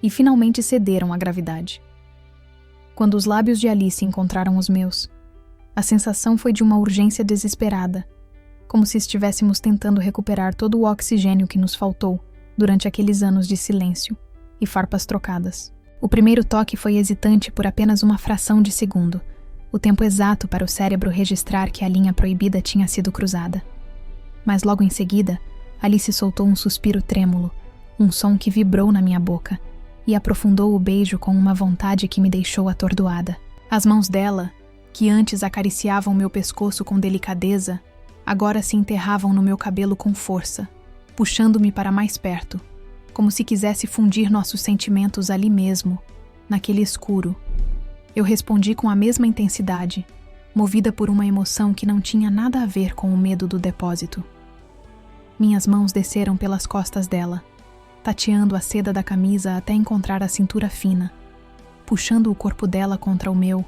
S1: e finalmente cederam à gravidade. Quando os lábios de Alice encontraram os meus, a sensação foi de uma urgência desesperada, como se estivéssemos tentando recuperar todo o oxigênio que nos faltou durante aqueles anos de silêncio e farpas trocadas. O primeiro toque foi hesitante por apenas uma fração de segundo, o tempo exato para o cérebro registrar que a linha proibida tinha sido cruzada. Mas logo em seguida, Alice soltou um suspiro trêmulo, um som que vibrou na minha boca e aprofundou o beijo com uma vontade que me deixou atordoada. As mãos dela, que antes acariciavam meu pescoço com delicadeza, agora se enterravam no meu cabelo com força, puxando-me para mais perto, como se quisesse fundir nossos sentimentos ali mesmo, naquele escuro. Eu respondi com a mesma intensidade, movida por uma emoção que não tinha nada a ver com o medo do depósito. Minhas mãos desceram pelas costas dela, tateando a seda da camisa até encontrar a cintura fina, puxando o corpo dela contra o meu,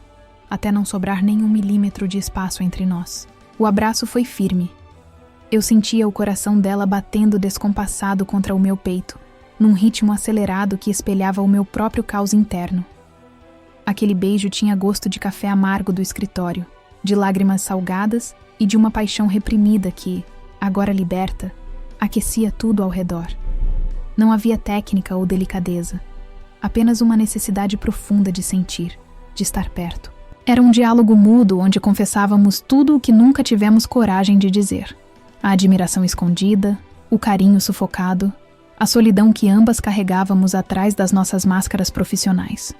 S1: até não sobrar nem 1 milímetro de espaço entre nós. O abraço foi firme. Eu sentia o coração dela batendo descompassado contra o meu peito, num ritmo acelerado que espelhava o meu próprio caos interno. Aquele beijo tinha gosto de café amargo do escritório, de lágrimas salgadas e de uma paixão reprimida que, agora liberta, aquecia tudo ao redor. Não havia técnica ou delicadeza, apenas uma necessidade profunda de sentir, de estar perto. Era um diálogo mudo onde confessávamos tudo o que nunca tivemos coragem de dizer. A admiração escondida, o carinho sufocado, a solidão que ambas carregávamos atrás das nossas máscaras profissionais.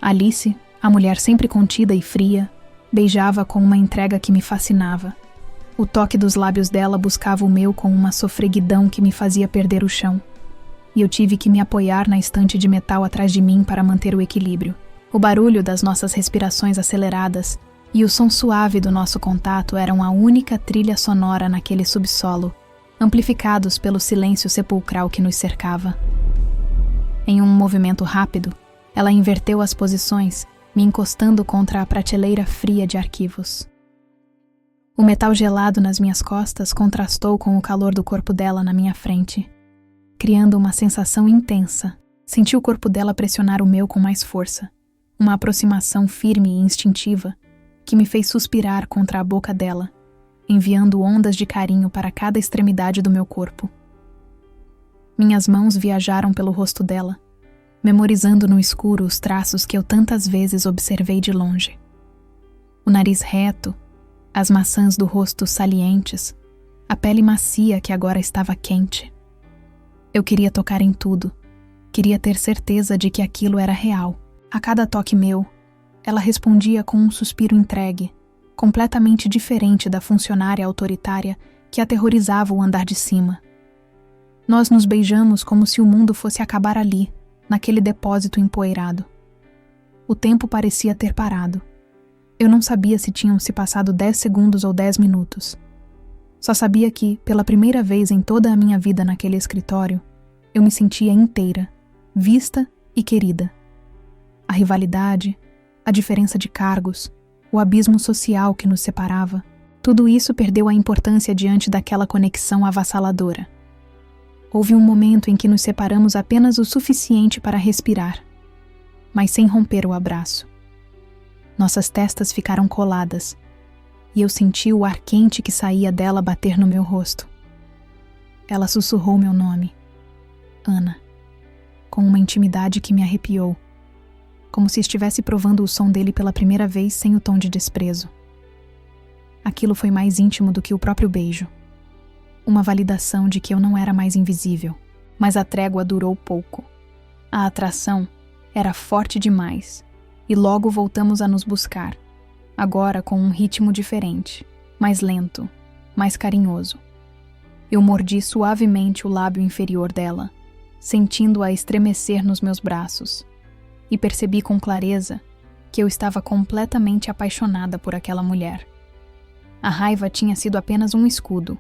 S1: Alice, a mulher sempre contida e fria, beijava com uma entrega que me fascinava. O toque dos lábios dela buscava o meu com uma sofreguidão que me fazia perder o chão. E eu tive que me apoiar na estante de metal atrás de mim para manter o equilíbrio. O barulho das nossas respirações aceleradas e o som suave do nosso contato eram a única trilha sonora naquele subsolo, amplificados pelo silêncio sepulcral que nos cercava. Em um movimento rápido, ela inverteu as posições, me encostando contra a prateleira fria de arquivos. O metal gelado nas minhas costas contrastou com o calor do corpo dela na minha frente, criando uma sensação intensa. Senti o corpo dela pressionar o meu com mais força, uma aproximação firme e instintiva que me fez suspirar contra a boca dela, enviando ondas de carinho para cada extremidade do meu corpo. Minhas mãos viajaram pelo rosto dela, memorizando no escuro os traços que eu tantas vezes observei de longe. O nariz reto, as maçãs do rosto salientes, a pele macia que agora estava quente. Eu queria tocar em tudo, queria ter certeza de que aquilo era real. A cada toque meu, ela respondia com um suspiro entregue, completamente diferente da funcionária autoritária que aterrorizava o andar de cima. Nós nos beijamos como se o mundo fosse acabar ali, naquele depósito empoeirado. O tempo parecia ter parado. Eu não sabia se tinham se passado 10 segundos ou 10 minutos. Só sabia que, pela primeira vez em toda a minha vida naquele escritório, eu me sentia inteira, vista e querida. A rivalidade, a diferença de cargos, o abismo social que nos separava, tudo isso perdeu a importância diante daquela conexão avassaladora. Houve um momento em que nos separamos apenas o suficiente para respirar, mas sem romper o abraço. Nossas testas ficaram coladas, e eu senti o ar quente que saía dela bater no meu rosto. Ela sussurrou meu nome, Ana, com uma intimidade que me arrepiou, como se estivesse provando o som dele pela primeira vez sem o tom de desprezo. Aquilo foi mais íntimo do que o próprio beijo. Uma validação de que eu não era mais invisível, mas a trégua durou pouco. A atração era forte demais, e logo voltamos a nos buscar, agora com um ritmo diferente, mais lento, mais carinhoso. Eu mordi suavemente o lábio inferior dela, sentindo-a estremecer nos meus braços, e percebi com clareza que eu estava completamente apaixonada por aquela mulher. A raiva tinha sido apenas um escudo,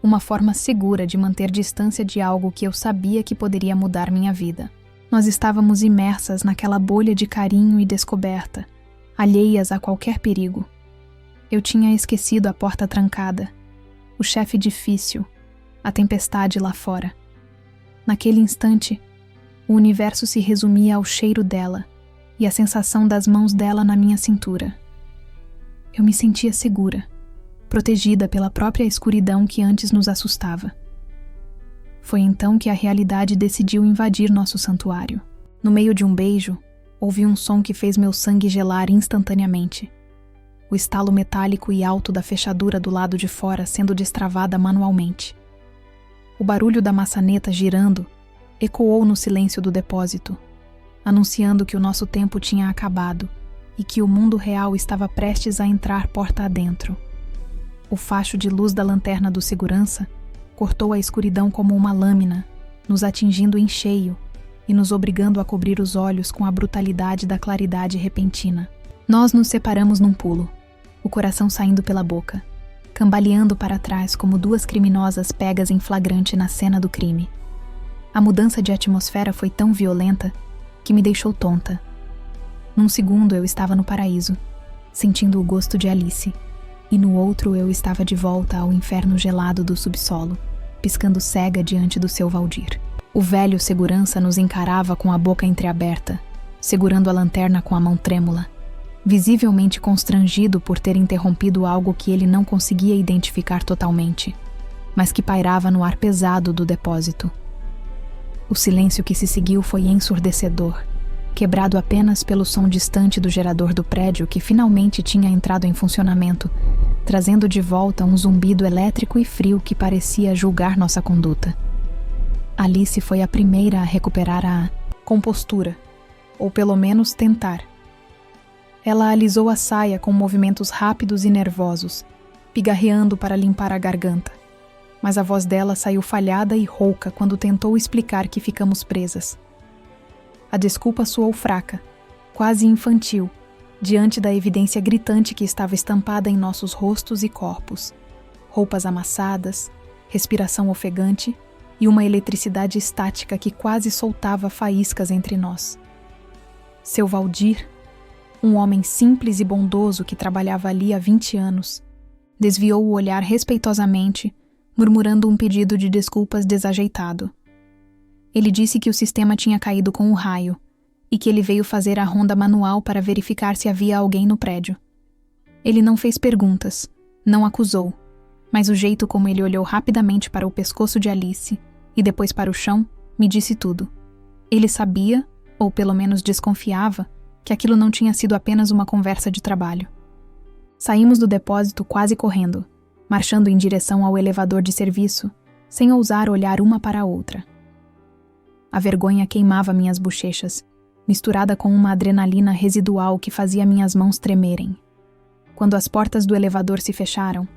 S1: uma forma segura de manter distância de algo que eu sabia que poderia mudar minha vida. Nós estávamos imersas naquela bolha de carinho e descoberta, alheias a qualquer perigo. Eu tinha esquecido a porta trancada, o chefe difícil, a tempestade lá fora. Naquele instante, o universo se resumia ao cheiro dela e à sensação das mãos dela na minha cintura. Eu me sentia segura, protegida pela própria escuridão que antes nos assustava. Foi então que a realidade decidiu invadir nosso santuário. No meio de um beijo, ouvi um som que fez meu sangue gelar instantaneamente. O estalo metálico e alto da fechadura do lado de fora sendo destravada manualmente. O barulho da maçaneta girando ecoou no silêncio do depósito, anunciando que o nosso tempo tinha acabado e que o mundo real estava prestes a entrar porta adentro. O facho de luz da lanterna do segurança cortou a escuridão como uma lâmina, nos atingindo em cheio e nos obrigando a cobrir os olhos com a brutalidade da claridade repentina. Nós nos separamos num pulo, o coração saindo pela boca, cambaleando para trás como duas criminosas pegas em flagrante na cena do crime. A mudança de atmosfera foi tão violenta que me deixou tonta. Num segundo eu estava no paraíso, sentindo o gosto de Alice, e no outro eu estava de volta ao inferno gelado do subsolo, piscando cega diante do seu Valdir. O velho segurança nos encarava com a boca entreaberta, segurando a lanterna com a mão trêmula, visivelmente constrangido por ter interrompido algo que ele não conseguia identificar totalmente, mas que pairava no ar pesado do depósito. O silêncio que se seguiu foi ensurdecedor, quebrado apenas pelo som distante do gerador do prédio que finalmente tinha entrado em funcionamento, trazendo de volta um zumbido elétrico e frio que parecia julgar nossa conduta. Alice foi a primeira a recuperar a compostura, ou pelo menos tentar. Ela alisou a saia com movimentos rápidos e nervosos, pigarreando para limpar a garganta, mas a voz dela saiu falhada e rouca quando tentou explicar que ficamos presas. A desculpa soou fraca, quase infantil, diante da evidência gritante que estava estampada em nossos rostos e corpos. Roupas amassadas, respiração ofegante e uma eletricidade estática que quase soltava faíscas entre nós. Seu Valdir, um homem simples e bondoso que trabalhava ali há 20 anos, desviou o olhar respeitosamente, murmurando um pedido de desculpas desajeitado. Ele disse que o sistema tinha caído com o raio e que ele veio fazer a ronda manual para verificar se havia alguém no prédio. Ele não fez perguntas, não acusou, mas o jeito como ele olhou rapidamente para o pescoço de Alice e depois para o chão me disse tudo. Ele sabia, ou pelo menos desconfiava, que aquilo não tinha sido apenas uma conversa de trabalho. Saímos do depósito quase correndo, marchando em direção ao elevador de serviço, sem ousar olhar uma para a outra. A vergonha queimava minhas bochechas, misturada com uma adrenalina residual que fazia minhas mãos tremerem. Quando as portas do elevador se fecharam,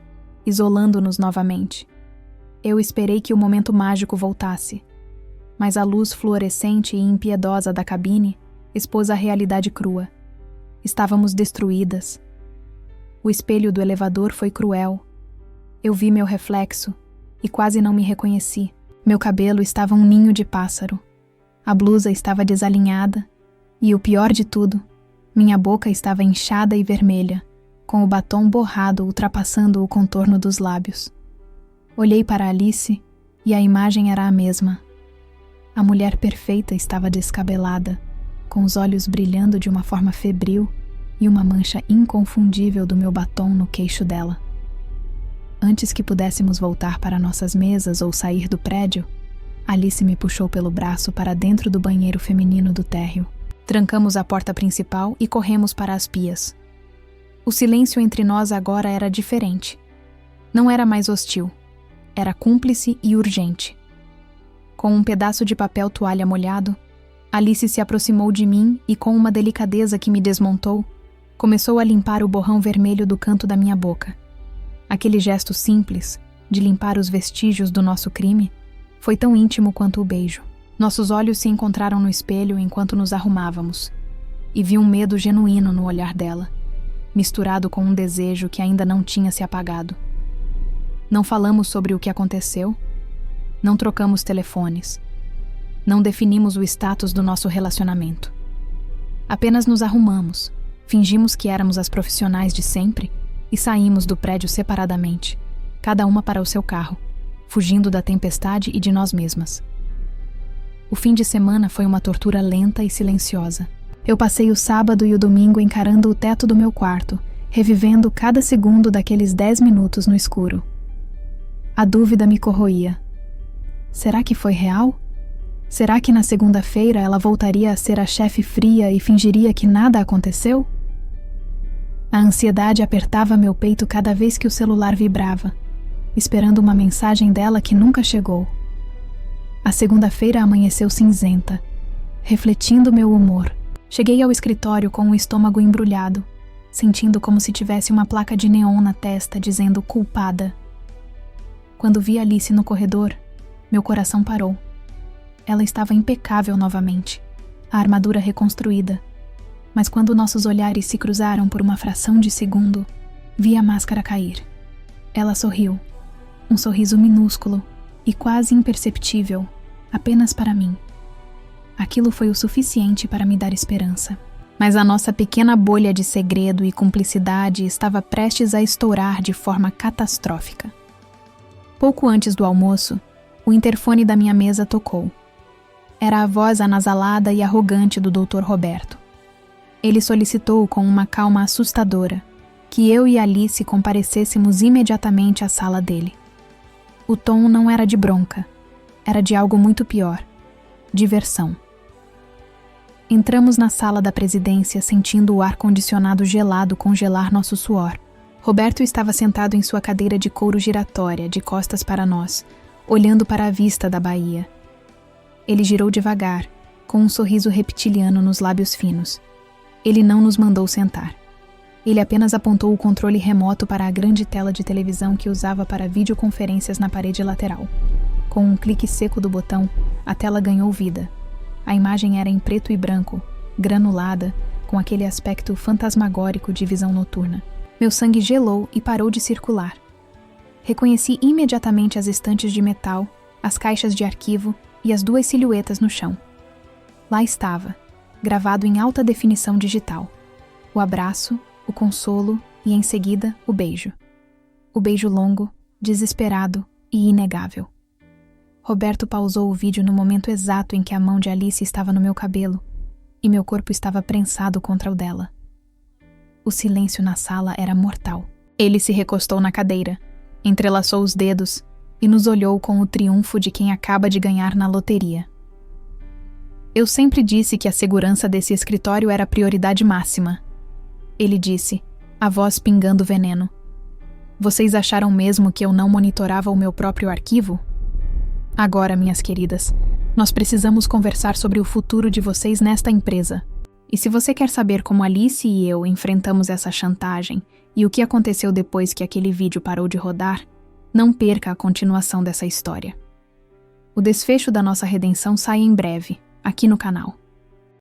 S1: isolando-nos novamente, eu esperei que o momento mágico voltasse, mas a luz fluorescente e impiedosa da cabine expôs a realidade crua. Estávamos destruídas. O espelho do elevador foi cruel. Eu vi meu reflexo e quase não me reconheci. Meu cabelo estava um ninho de pássaro. A blusa estava desalinhada e, o pior de tudo, minha boca estava inchada e vermelha, com o batom borrado ultrapassando o contorno dos lábios. Olhei para Alice e a imagem era a mesma. A mulher perfeita estava descabelada, com os olhos brilhando de uma forma febril e uma mancha inconfundível do meu batom no queixo dela. Antes que pudéssemos voltar para nossas mesas ou sair do prédio, Alice me puxou pelo braço para dentro do banheiro feminino do térreo. Trancamos a porta principal e corremos para as pias. O silêncio entre nós agora era diferente. Não era mais hostil. Era cúmplice e urgente. Com um pedaço de papel toalha molhado, Alice se aproximou de mim e, com uma delicadeza que me desmontou, começou a limpar o borrão vermelho do canto da minha boca. Aquele gesto simples, de limpar os vestígios do nosso crime, foi tão íntimo quanto o beijo. Nossos olhos se encontraram no espelho enquanto nos arrumávamos, e vi um medo genuíno no olhar dela, misturado com um desejo que ainda não tinha se apagado. Não falamos sobre o que aconteceu, não trocamos telefones, não definimos o status do nosso relacionamento. Apenas nos arrumamos, fingimos que éramos as profissionais de sempre e saímos do prédio separadamente, cada uma para o seu carro, fugindo da tempestade e de nós mesmas. O fim de semana foi uma tortura lenta e silenciosa. Eu passei o sábado e o domingo encarando o teto do meu quarto, revivendo cada segundo daqueles 10 minutos no escuro. A dúvida me corroía. Será que foi real? Será que na segunda-feira ela voltaria a ser a chefe fria e fingiria que nada aconteceu? A ansiedade apertava meu peito cada vez que o celular vibrava, esperando uma mensagem dela que nunca chegou. A segunda-feira amanheceu cinzenta, refletindo meu humor. Cheguei ao escritório com o estômago embrulhado, sentindo como se tivesse uma placa de neon na testa dizendo culpada. Quando vi Alice no corredor, meu coração parou. Ela estava impecável novamente, a armadura reconstruída. Mas quando nossos olhares se cruzaram por uma fração de segundo, vi a máscara cair. Ela sorriu, um sorriso minúsculo e quase imperceptível, apenas para mim. Aquilo foi o suficiente para me dar esperança. Mas a nossa pequena bolha de segredo e cumplicidade estava prestes a estourar de forma catastrófica. Pouco antes do almoço, o interfone da minha mesa tocou. Era a voz anasalada e arrogante do Dr. Roberto. Ele solicitou com uma calma assustadora que eu e Alice comparecêssemos imediatamente à sala dele. O tom não era de bronca, era de algo muito pior, diversão. Entramos na sala da presidência sentindo o ar-condicionado gelado congelar nosso suor. Roberto estava sentado em sua cadeira de couro giratória, de costas para nós, olhando para a vista da baía. Ele girou devagar, com um sorriso reptiliano nos lábios finos. Ele não nos mandou sentar. Ele apenas apontou o controle remoto para a grande tela de televisão que usava para videoconferências na parede lateral. Com um clique seco do botão, a tela ganhou vida. A imagem era em preto e branco, granulada, com aquele aspecto fantasmagórico de visão noturna. Meu sangue gelou e parou de circular. Reconheci imediatamente as estantes de metal as caixas de arquivo e as 2 silhuetas no chão. Lá estava, gravado em alta definição digital, o abraço, o consolo e, em seguida, o beijo. O beijo longo, desesperado e inegável. Roberto pausou o vídeo no momento exato em que a mão de Alice estava no meu cabelo e meu corpo estava prensado contra o dela. O silêncio na sala era mortal. Ele se recostou na cadeira, entrelaçou os dedos e nos olhou com o triunfo de quem acaba de ganhar na loteria. Eu sempre disse que a segurança desse escritório era a prioridade máxima. Ele disse, a voz pingando veneno. Vocês acharam mesmo que eu não monitorava o meu próprio arquivo? Agora, minhas queridas, nós precisamos conversar sobre o futuro de vocês nesta empresa. E se você quer saber como Alice e eu enfrentamos essa chantagem e o que aconteceu depois que aquele vídeo parou de rodar, não perca a continuação dessa história. O desfecho da nossa redenção sai em breve, aqui no canal.